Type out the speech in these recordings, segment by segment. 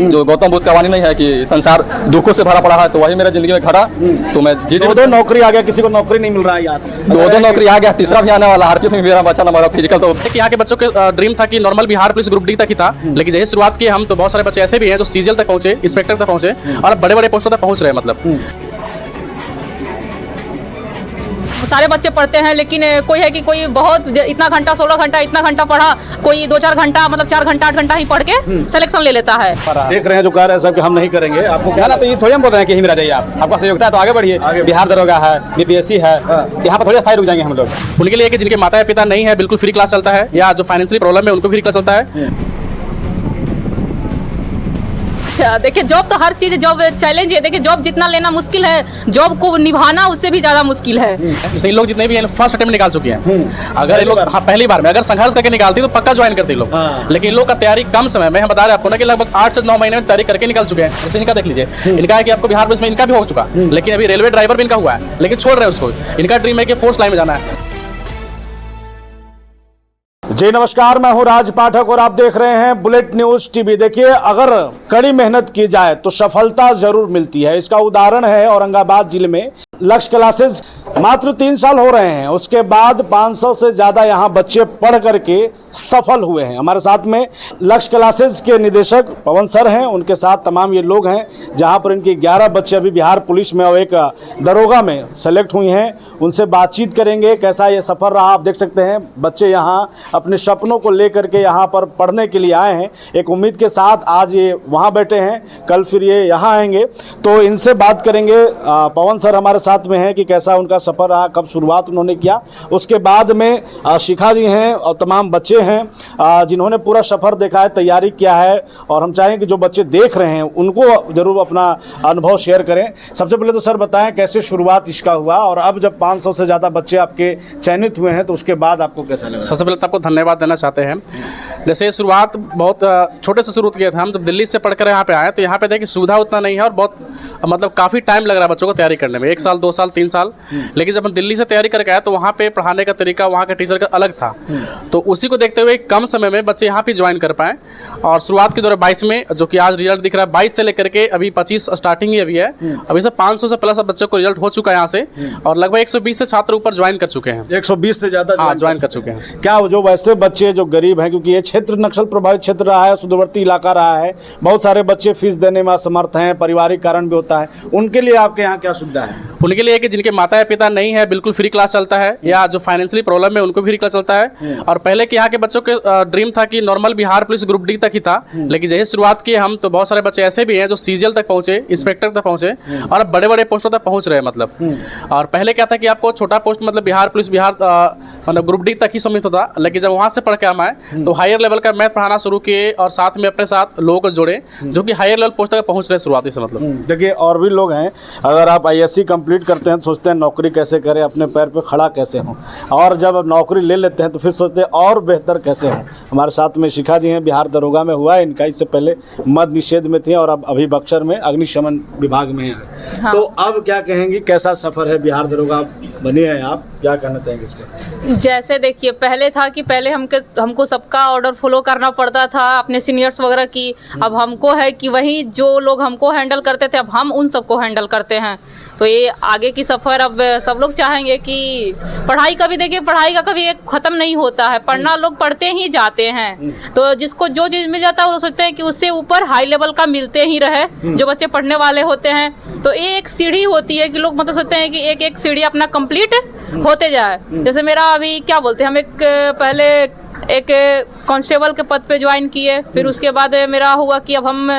जो गौतम बुद्ध का वाणी नहीं है कि संसार दुखों से भरा पड़ा है, तो वही मेरे जिंदगी में घटा। तो मैं दो नौकरी आ गया, किसी को नौकरी नहीं मिल रहा है यार, दो नौकरी आ गया, तीसरा भी आने वाला। आरपीएफ में मेरा बच्चा नंबर फिजिकल। तो यहाँ के बच्चों के ड्रीम था कि normal Bihar police group D तक ही था, लेकिन जैसे शुरुआत की हम तो बहुत सारे बच्चे ऐसे भी हैं जो सीजीएल तक पहुंचे, इंस्पेक्टर तक पहुंचे और बड़े बड़े पोस्टों तक पहुंच रहे हैं। मतलब सारे बच्चे पढ़ते हैं, लेकिन कोई है कि कोई बहुत इतना घंटा 16 घंटा इतना घंटा पढ़ा, कोई 2-4 घंटा मतलब 4 घंटा 8 घंटा ही पढ़ के सिलेक्शन ले लेता है। देख रहे हैं जो कह रहे हैं सब कि हम नहीं करेंगे, आपको क्या ना, तो ये थोड़ी हम बोल रहे हैं कि यहीं में रह जाइए आप, आपका सहयोगता है तो आगे बढ़िए। बिहार दरोगा है, बीपीएससी है, यहाँ पर थोड़ी स्थायी रुक जाएंगे हम लोग। उनके लिए कि जिनके माता पिता नहीं है, बिल्कुल फ्री क्लास चलता है, या जो फाइनेंशियली प्रॉब्लम है उनको फ्री क्लास चलता है। अच्छा देखिए, जॉब तो हर चीज जॉब चैलेंज है। देखिए जॉब जितना लेना मुश्किल है, जॉब को निभाना उससे भी ज्यादा मुश्किल है। जैसे लोग जितने भी हैं फर्स्ट अटेम्प्ट निकाल चुके हैं। अगर ये लोग पहली बार में अगर संघर्ष करके निकालती तो पक्का ज्वाइन करते लोग। लेकिन इन लोग का तैयारी कम समय में, हम बता रहे हैं आपको ना कि लगभग 8 से 9 महीने में तैयारी करके निकल चुके हैं। जैसे इनका देख लीजिए, इनका है कि आपको बिहार पुलिस में इनका भी हो चुका, लेकिन अभी रेलवे ड्राइवर भी इनका हुआ है, लेकिन छोड़ रहे हैं उसको। इनका ड्रीम है कि फोर्स लाइन में जाना है। जी नमस्कार, मैं हूं राज पाठक और आप देख रहे हैं बुलेट न्यूज टीवी। देखिए, अगर कड़ी मेहनत की जाए तो सफलता जरूर मिलती है। इसका उदाहरण है औरंगाबाद जिले में लक्ष्य क्लासेस मात्र 3 साल हो रहे हैं, उसके बाद 500 से ज्यादा यहाँ बच्चे पढ़ करके सफल हुए हैं। हमारे साथ में लक्ष्य क्लासेस के निदेशक पवन सर हैं, उनके साथ तमाम ये लोग हैं, जहाँ पर इनके 11 बच्चे अभी बिहार पुलिस में और एक दरोगा में सेलेक्ट हुई हैं। उनसे बातचीत करेंगे, कैसा ये सफर रहा। आप देख सकते हैं बच्चे यहाँ अपने सपनों को लेकर के यहाँ पर पढ़ने के लिए आए हैं, एक उम्मीद के साथ। आज ये वहाँ बैठे हैं, कल फिर ये यहाँ आएंगे, तो इनसे बात करेंगे। पवन सर हमारे साथ में हैं कि कैसा उनका सफर रहा, कब शुरुआत उन्होंने किया। उसके बाद में शिखा जी हैं और तमाम बच्चे हैं जिन्होंने पूरा सफर देखा है, तैयारी किया है, और हम चाहेंगे कि जो बच्चे देख रहे हैं उनको जरूर अपना अनुभव शेयर करें। सबसे पहले तो सर बताएं कैसे शुरुआत इसका हुआ, और अब जब 500 से ज़्यादा बच्चे आपके चयनित हुए हैं तो उसके बाद आपको कैसा लगा? सबसे पहले तो आपको धन्यवाद देना चाहते हैं। जैसे शुरुआत बहुत छोटे से शुरू किए थे हम, जब दिल्ली से पढ़कर यहाँ पे आए तो यहाँ पे देखिए सुविधा उतना नहीं है और बहुत मतलब काफ़ी टाइम लग रहा है बच्चों को तैयारी करने में, 1 साल 2 साल 3 साल। लेकिन जब हम दिल्ली से तैयारी करके आए तो वहाँ पे पढ़ाने का तरीका वहाँ के टीचर का अलग था, तो उसी को देखते हुए कम समय में बच्चे यहाँ पे ज्वाइन कर पाए। और शुरुआत के दौरान 22 में, जो कि आज रिजल्ट दिख रहा है, 22 से लेकर के अभी 25 स्टार्टिंग ही अभी है। अभी से 500 से प्लस बच्चों को रिजल्ट हो चुका है यहाँ से, और लगभग 120 से छात्र ऊपर ज्वाइन कर चुके हैं। 120 से ज़्यादा हाँ ज्वाइन कर चुके हैं। क्या जो वैसे बच्चे जो गरीब हैं, क्योंकि ये क्षेत्र नक्सल प्रभावित क्षेत्र रहा है, सुदूरवर्ती इलाका रहा है, बहुत सारे बच्चे फीस देने में असमर्थ हैं, पारिवारिक कारण भी होता है, उनके लिए आपके यहाँ क्या सुविधा है? उनके लिए कि जिनके माता पिता नहीं है, बिल्कुल फ्री क्लास चलता है, या जो फाइनेंशियली प्रॉब्लम है उनको भी फ्री क्लास चलता है। और पहले के यहाँ के बच्चों के ड्रीम था कि normal Bihar police group D तक ही था, लेकिन जैसे शुरुआत की हम तो बहुत सारे बच्चे ऐसे भी हैं जो सीजीएल तक पहुंचे, इंस्पेक्टर तक पहुंचे और अब बड़े बड़े पोस्टों तक पहुंच रहे हैं। मतलब और पहले क्या था कि आपको छोटा पोस्ट मतलब बिहार पुलिस मतलब ग्रुप डी तक ही सीमित होता, लेकिन जब वहाँ से पढ़ के हम आए तो हायर लेवल का मैथ पढ़ाना शुरू किए और साथ में अपने साथ लोगों को जोड़े जो कि हायर लेवल पोस्ट तक पहुंच रहे शुरुआती से। मतलब देखिए, और भी लोग हैं, अगर आप आईएससी कंप्लीट करते हैं तो सोचते हैं नौकरी कैसे करें, अपने पैर पे खड़ा कैसे हों, और जब नौकरी ले लेते हैं तो फिर सोचते हैं और बेहतर कैसे हों। हमारे साथ में शिखा जी हैं, बिहार दरोगा में हुआ है इनका, इससे पहले मद्य निषेध में थी और अब अभी बक्सर में अग्निशमन विभाग में है। हाँ। तो अब क्या कहेंगी, कैसा सफर है? बिहार दरोगा बनी है आप, क्या कहना चाहेंगे इस पर? जैसे देखिए, पहले था कि पहले हमको सबका ऑर्डर फॉलो करना पड़ता था, अपने सीनियर्स वगैरह की। अब हमको है कि वही जो लोग हमको हैंडल करते थे अब हम उन सबको हैंडल करते हैं। तो ये आगे की सफ़र अब सब लोग चाहेंगे कि पढ़ाई का भी, देखिए पढ़ाई का कभी एक ख़त्म नहीं होता है, पढ़ना लोग पढ़ते ही जाते हैं। तो जिसको जो चीज़ मिल जाता है वो सोचते हैं कि उससे ऊपर हाई लेवल का मिलते ही रहे। जो बच्चे पढ़ने वाले होते हैं तो ये एक सीढ़ी होती है कि लोग मतलब सोचते हैं कि एक एक सीढ़ी अपना कंप्लीट होते जाए। जैसे मेरा अभी क्या बोलते हैं, हम पहले एक कांस्टेबल के पद पे ज्वाइन किए, फिर उसके बाद मेरा हुआ कि अब हम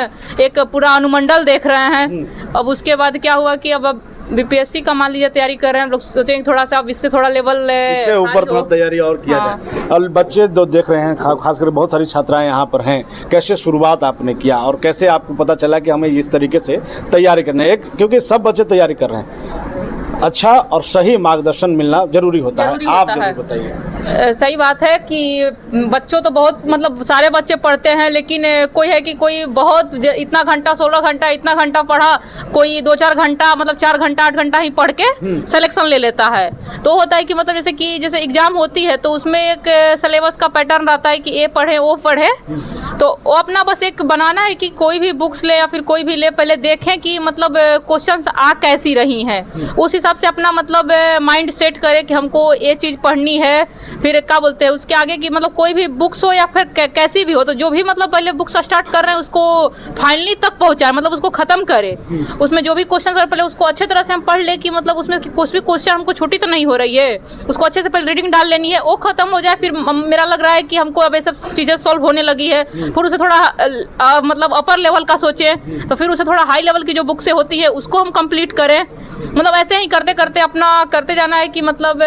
एक पूरा अनुमंडल देख रहे हैं। अब उसके बाद क्या हुआ कि अब बीपीएससी का मान लीजिए तैयारी कर रहे हैं, हम लोग सोचेंगे थोड़ा सा अब इससे थोड़ा लेवल इससे ऊपर थोड़ा तैयारी और किया जाए। और बच्चे जो देख रहे हैं, खासकर बहुत सारी छात्राएं यहाँ पर हैं, कैसे शुरुआत आपने किया और कैसे आपको पता चला कि हमें इस तरीके से तैयारी करना है? क्योंकि सब बच्चे तैयारी कर रहे हैं, अच्छा और सही मार्गदर्शन मिलना जरूरी होता है। जरूरी आप होता जरूर है। बताइए। सही बात है कि बच्चों तो बहुत मतलब सारे बच्चे पढ़ते हैं, लेकिन कोई है कि कोई बहुत इतना घंटा 16 घंटा इतना घंटा पढ़ा, कोई 2-4 घंटा मतलब 4 घंटा 8 घंटा ही पढ़ के सिलेक्शन ले लेता है। तो होता है कि मतलब जैसे एग्जाम होती है तो उसमें एक सिलेबस का पैटर्न रहता है कि ये पढ़े वो पढ़े, तो वो अपना बस एक बनाना है कि कोई भी बुक्स ले या फिर कोई भी ले, पहले देखें कि मतलब क्वेश्चंस आ कैसी रही हैं, उस हिसाब से अपना मतलब माइंड सेट करे कि हमको ये चीज़ पढ़नी है। फिर क्या बोलते हैं उसके आगे की मतलब कोई भी बुक्स हो या फिर कैसी भी हो, तो जो भी मतलब पहले बुक्स स्टार्ट कर रहे हैं उसको फाइनली तक पहुंचाए, मतलब उसको ख़त्म करे। उसमें जो भी क्वेश्चन है पहले उसको अच्छे तरह से हम पढ़ ले कि मतलब उसमें कुछ भी क्वेश्चन हमको छुट्टी तो नहीं हो रही है, उसको अच्छे से पहले रीडिंग डाल लेनी है, वो खत्म हो जाए। फिर मेरा लग रहा है कि हमको अब ये सब चीज़ें सॉल्व होने लगी है, फिर उसे थोड़ा मतलब अपर लेवल का सोचें, तो फिर उसे थोड़ा हाई लेवल की जो बुक्सें होती है उसको हम कंप्लीट करें। मतलब ऐसे ही करते करते अपना करते जाना है कि मतलब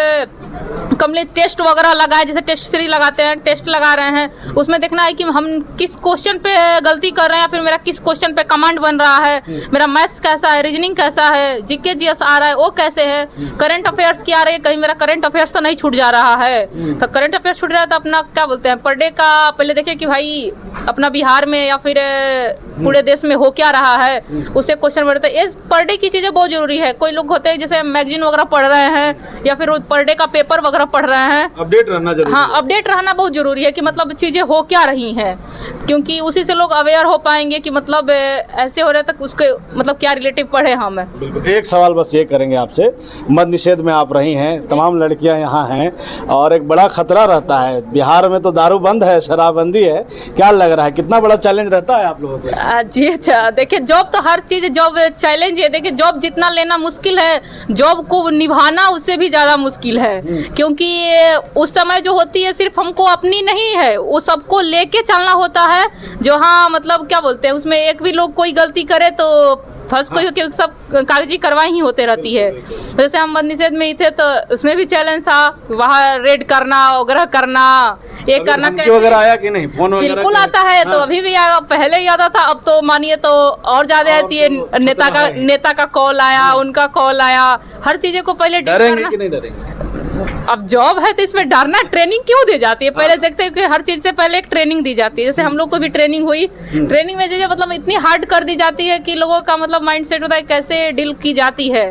कंप्लीट टेस्ट वगैरह लगाए, जैसे टेस्ट सीरीज लगाते हैं, टेस्ट लगा रहे हैं, उसमें देखना है कि हम किस क्वेश्चन पे गलती कर रहे हैं या फिर मेरा किस क्वेश्चन पे कमांड बन रहा है, मेरा मैथ्स कैसा है, रीजनिंग कैसा है, जीके जीएस आ रहा है वो कैसे है, करंट अफेयर्स की आ रही है, कहीं मेरा करंट अफेयर्स तो नहीं छूट जा रहा है। तो करंट अफेयर्स छूट रहा है तो अपना क्या बोलते हैं पर डे का पहले देखिए कि भाई अपना बिहार में या फिर पूरे देश में हो क्या रहा है, उससे क्वेश्चन बढ़ते हैं। इस पर डे की चीज़ें बहुत जरूरी है। कोई लोग होते हैं जैसे मैगजीन वगैरह पढ़ रहे हैं या फिर पर डे का पेपर वगैरह पढ़ रहे हैं, अपडेट रहना जरूरी हाँ है। अपडेट रहना बहुत जरूरी है कि मतलब चीज़ें हो क्या रही हैं, क्योंकि उसी से लोग अवेयर हो पाएंगे कि मतलब ऐसे हो रहे तक उसके मतलब क्या रिलेटिव पढ़े हम। बिल्कुल। एक सवाल बस ये करेंगे आपसे, मद्य निषेध में आप रही हैं, तमाम लड़कियां यहाँ हैं और एक बड़ा खतरा रहता है, बिहार में तो दारू बंद है, शराबबंदी है, क्या लग रहा है कितना बड़ा चैलेंज रहता है आप लोगों को? जी अच्छा, देखिए जॉब तो हर चीज़ जॉब चैलेंज है। देखिए जॉब जितना लेना मुश्किल है, जॉब को निभाना उससे भी ज़्यादा मुश्किल है, क्योंकि उस समय जो होती है सिर्फ हमको अपनी नहीं है, वो सबको लेके चलना होता है। जो हाँ मतलब क्या बोलते हैं उसमें एक भी लोग कोई गलती करे तो फर्स्ट कोई क्योंकि सब कागजी कार्रवाई ही होते रहती है। जैसे हम मद्य निषेध में ही थे तो उसमें भी चैलेंज था, वहाँ रेड करना वगैरह करना, ये करना वगैरह आया कि नहीं? फोन वगैरह बिल्कुल आता है। तो अभी भी आया, पहले ही आता था, अब तो मानिए तो और ज्यादा आती है। नेता का कॉल आया, उनका कॉल आया, हर चीजें को पहले डरेंगे कि नहीं डरेंगे? अब जॉब है तो इसमें डरना, ट्रेनिंग क्यों दी जाती है? पहले देखते हैं कि हर चीज से पहले एक ट्रेनिंग दी जाती है। जैसे हम लोग को भी ट्रेनिंग हुई, ट्रेनिंग में जो मतलब इतनी हार्ड कर दी जाती है कि लोगों का मतलब माइंडसेट होता है कैसे डील की जाती है।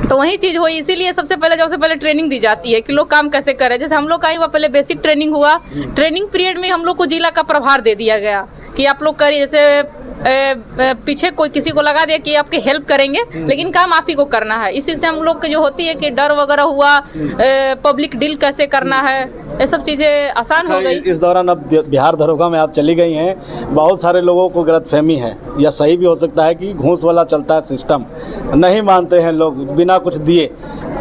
तो वही चीज़ हुई, इसीलिए सबसे पहले ट्रेनिंग दी जाती है कि लोग काम कैसे करें। जैसे हम लोग का ही हुआ, पहले बेसिक ट्रेनिंग हुआ, ट्रेनिंग पीरियड में हम लोग को जिला का प्रभार दे दिया गया कि आप लोग करिए। जैसे पीछे कोई किसी को लगा दिया कि आपके हेल्प करेंगे, लेकिन काम आप ही को करना है। इसी से हम लोग के जो होती है कि डर वगैरह हुआ, पब्लिक डील कैसे करना है, ये सब चीज़ें आसान हो गई। इस दौरान अब बिहार दरोगा में आप चली गई हैं, बहुत सारे लोगों को गलतफहमी है, या सही भी हो सकता है कि घूस वाला चलता है सिस्टम, नहीं मानते हैं लोग बिना कुछ दिए।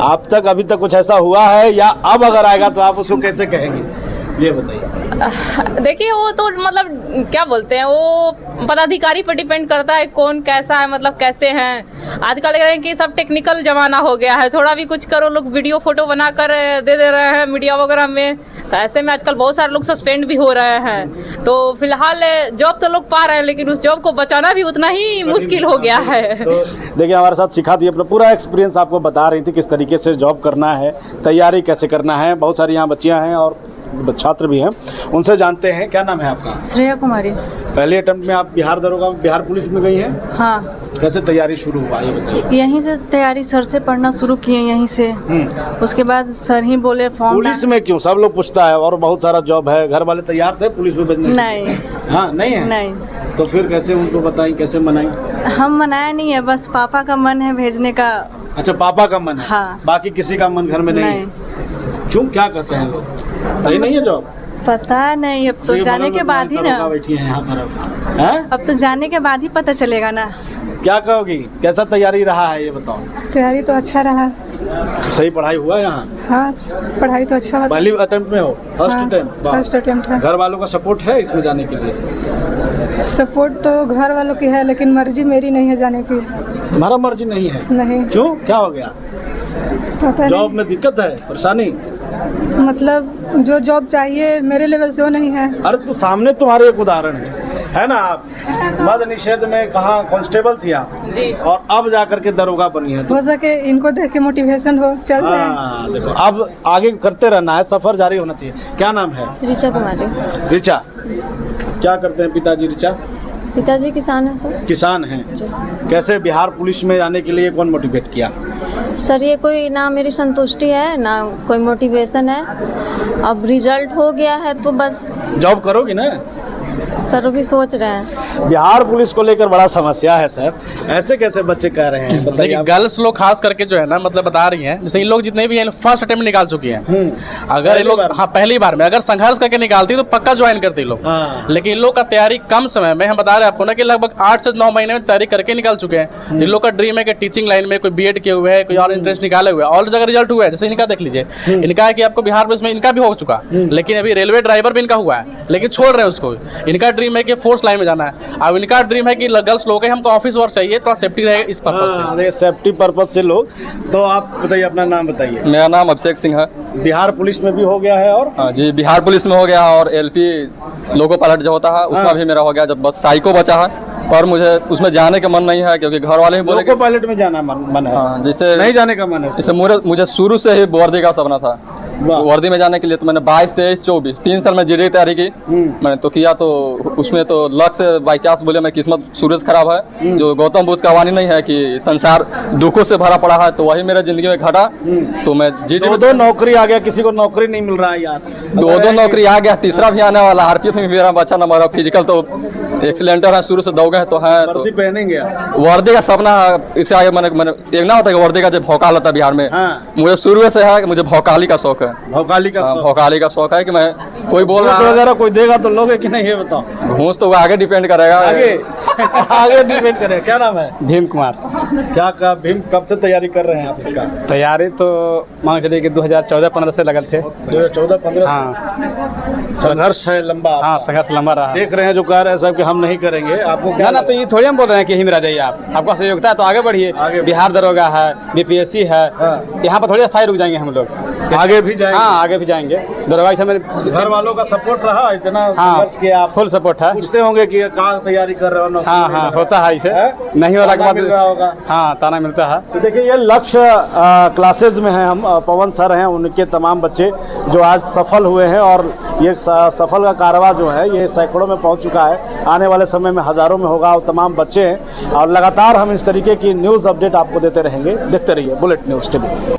आप तक अभी तक कुछ ऐसा हुआ है, या अब अगर आएगा तो आप उसको कैसे कहेंगे, ये बताइए। देखिए वो तो मतलब क्या बोलते हैं, वो पदाधिकारी पर डिपेंड करता है कौन कैसा है, मतलब कैसे हैं। आजकल देख रहे हैं कि सब टेक्निकल जमाना हो गया है, थोड़ा भी कुछ करो लोग वीडियो फोटो बनाकर दे रहे हैं मीडिया वगैरह में। तो ऐसे में आजकल बहुत सारे लोग सस्पेंड भी हो रहे हैं। तो फिलहाल जॉब तो लोग पा रहे हैं, लेकिन उस जॉब को बचाना भी उतना ही मुश्किल हो गया है। तो देखिए हमारे साथ सिखा दी, अपना पूरा एक्सपीरियंस आपको बता रही थी किस तरीके से जॉब करना है, तैयारी कैसे करना है। बहुत सारी यहाँ बच्चियाँ हैं और छात्र भी हैं, उनसे जानते हैं। क्या नाम है आपका? श्रेया कुमारी। पहले अटेम्प्ट में आप बिहार दरोगा बिहार पुलिस में गई हैं? हाँ। कैसे तैयारी शुरू हुआ ये बताइए। यहीं से तैयारी, सर से पढ़ना शुरू किए यहीं से। उसके बाद सर ही बोले फॉर्म। पुलिस में क्यों? सब लोग पूछता है, और बहुत सारा जॉब है, घर वाले तैयार थे पुलिस में भेजने? नहीं। हाँ नहीं है? नहीं। तो फिर कैसे उनको बताई, कैसे मनाई? हम मनाया नहीं है, बस पापा का मन है भेजने का। अच्छा, पापा का मन है? हाँ। बाकी किसी का मन घर में नहीं? क्यों, क्या कहते हैं लोग, सही नहीं है जॉब? पता नहीं, अब तो जाने के बाद ही ना। बैठी है यहाँ पर, हैं? अब तो जाने के बाद ही पता चलेगा ना। क्या कहोगी, कैसा तैयारी रहा है ये बताओ। तैयारी तो अच्छा रहा। सही पढ़ाई हुआ यहाँ? हाँ, पढ़ाई तो अच्छा हुआ। पहली अटेम्प्ट में हो? First attempt? फर्स्ट अटेम्प्ट है। घर वालों का सपोर्ट है इसमें जाने के लिए? सपोर्ट तो घर वालों की है, लेकिन मर्जी मेरी नहीं है जाने की। तुम्हारा मर्जी नहीं है? नहीं। क्यों, क्या हो गया? पता जॉब में दिक्कत है, परेशानी? मतलब जो जॉब चाहिए मेरे लेवल से वो नहीं है। अरे तो सामने तुम्हारे एक उदाहरण है, है ना आप मद निषेध में कहाँ कांस्टेबल थी आप जी। और अब जाकर के दरोगा बनी है। हो सके इनको देख के मोटिवेशन हो चल रहे हैं। हाँ देखो अब आगे करते रहना है, सफर जारी होना चाहिए। क्या नाम है? ऋचा कुमारी। ऋचा, क्या करते हैं पिताजी? ऋचा पिताजी किसान है सर। किसान हैं। कैसे बिहार पुलिस में जाने के लिए कौन मोटिवेट किया? सर ये कोई ना मेरी संतुष्टि है ना कोई मोटिवेशन है, अब रिजल्ट हो गया है तो बस जॉब करोगी ना? सर अभी सोच रहे हैं। बिहार पुलिस को लेकर बड़ा समस्या है सर, ऐसे कैसे बच्चे कह रहे हैं बताइए देखिए आप। गर्ल्स लोग खास करके जो है ना मतलब बता रही हैं, जैसे इन लोग जितने भी हैं फर्स्ट अटेम्प्ट निकाल चुकी हैं। अगर ये लोग हाँ पहली बार में अगर संघर्ष करके निकालती तो पक्का ज्वाइन करती लोग। हाँ। लेकिन इन लोग का तैयारी कम समय में, हम बता रहे हैं आपको ना कि लगभग 8 से 9 महीने में तैयारी करके निकाल चुके हैं। इन लोग का ड्रीम है कि टीचिंग लाइन में कोई बीएड किए हुए है, कोई और इंटरेस्ट निकाले हुए है, और जगह रिजल्ट हुआ है। जैसे इनका देख लीजिए, इनका है कि आपको बिहार पुलिस में इनका भी हो चुका, लेकिन अभी रेलवे ड्राइवर भी इनका हुआ है, लेकिन छोड़ रहे हैं उसको। इनका ड्रीम है कि फोर्स लाइन में जाना है। अब इनका ड्रीम है कि गर्ल्स लोग हैं, हमको ऑफिस वर्क चाहिए, थोड़ा सेफ्टी रहेगा इस पर्पज से। हाँ, सेफ्टी पर्पज से लोग। तो आप बताइए, अपना नाम बताइए। मेरा नाम अभिषेक सिंह है। बिहार पुलिस में भी हो गया है? और हाँ जी, बिहार पुलिस में हो गया और एलपी लोगो पायलट जो होता है उसमें भी मेरा हो गया। जब बस साइको बचा है और मुझे उसमें जाने का मन नहीं है क्योंकि घर वाले ही बोले लोको पायलट में जाना मन है। हाँ, जैसे नहीं जाने का मन है। जैसे मुझे शुरू से ही वर्दी का सपना था, वर्दी में जाने के लिए। तो मैंने 22, 23, 24 3 साल में जीडी की तैयारी की। मैंने तो किया, तो उसमें तो लक से बाई चांस बोले मैं किस्मत सूरज खराब है, जो गौतम बुद्ध का वाणी नहीं है कि संसार दुखों से भरा पड़ा है, तो वही मेरे जिंदगी में घटा। तो मैं जीडी में 2 नौकरी आ गया, किसी को नौकरी नहीं मिल रहा है यार। 2 नौकरी आ गया, तीसरा भी आने वाला। आरपीएफ में मेरा बच्चा नंबर है, फिजिकल तो एक्सीलेंटर है, शुरू से दौगे हैं तो है। वर्दी पहनेंगे? वर्दी का सपना है, इससे आगे मैंने एक ना होता है कि वर्दी का जो भौकाल होता है बिहार में। हाँ। मुझे शुरू से है कि मुझे भौकाली का शौक है। भौकाली का शौक? भौकाली का शौक है कि मैं कोई बोल घूस रहा वगैरह कोई देगा तो लोगे कि नहीं, ये बताओ। घूस तो वो आगे डिपेंड करेगा। आगे डिपेंड करेगा। क्या नाम है? भीम कुमार। क्या भीम, कब से तैयारी कर रहे हैं आप इसका? तैयारी तो मान के चलिए कि 2014-15 से लगल थे। 2014-15? हाँ संघर्ष है लंबा। हाँ, संघर्ष लंबा रहा। देख रहे हैं जो कह रहे हैं सब कि हम नहीं करेंगे, आपको क्या? ना तो ये थोड़ी हम बोल रहे हैं कि यहीं में रह जाइए आप, आपका सहयोगता है तो आगे बढ़िए। बिहार दरोगा है, बीपीएससी है, यहाँ पर थोड़ी स्थायी रुक जाएंगे हम लोग। आगे भी जाएंगे? हाँ, आगे भी जाएंगे। दरोगा से मेरे घर वालों का सपोर्ट रहा इतना? हाँ, संघर्ष किया आप? फुल सपोर्ट है। पूछते होंगे कि कहाँ तैयारी कर रहे हो? हाँ हाँ, होता है इसे। नहीं हो ताना मिल रहा होगा? हाँ, ताना मिलता है। तो देखिए, ये लक्ष्य क्लासेज में हैं हम, पवन सर हैं, उनके तमाम बच्चे जो आज सफल हुए हैं, और ये सफल का कारवा जो है ये सैकड़ों में पहुंच चुका है, आने वाले समय में हज़ारों में होगा। और तमाम बच्चे हैं, और लगातार हम इस तरीके की न्यूज़ अपडेट आपको देते रहेंगे। देखते रहिए बुलेट न्यूज़ टीवी।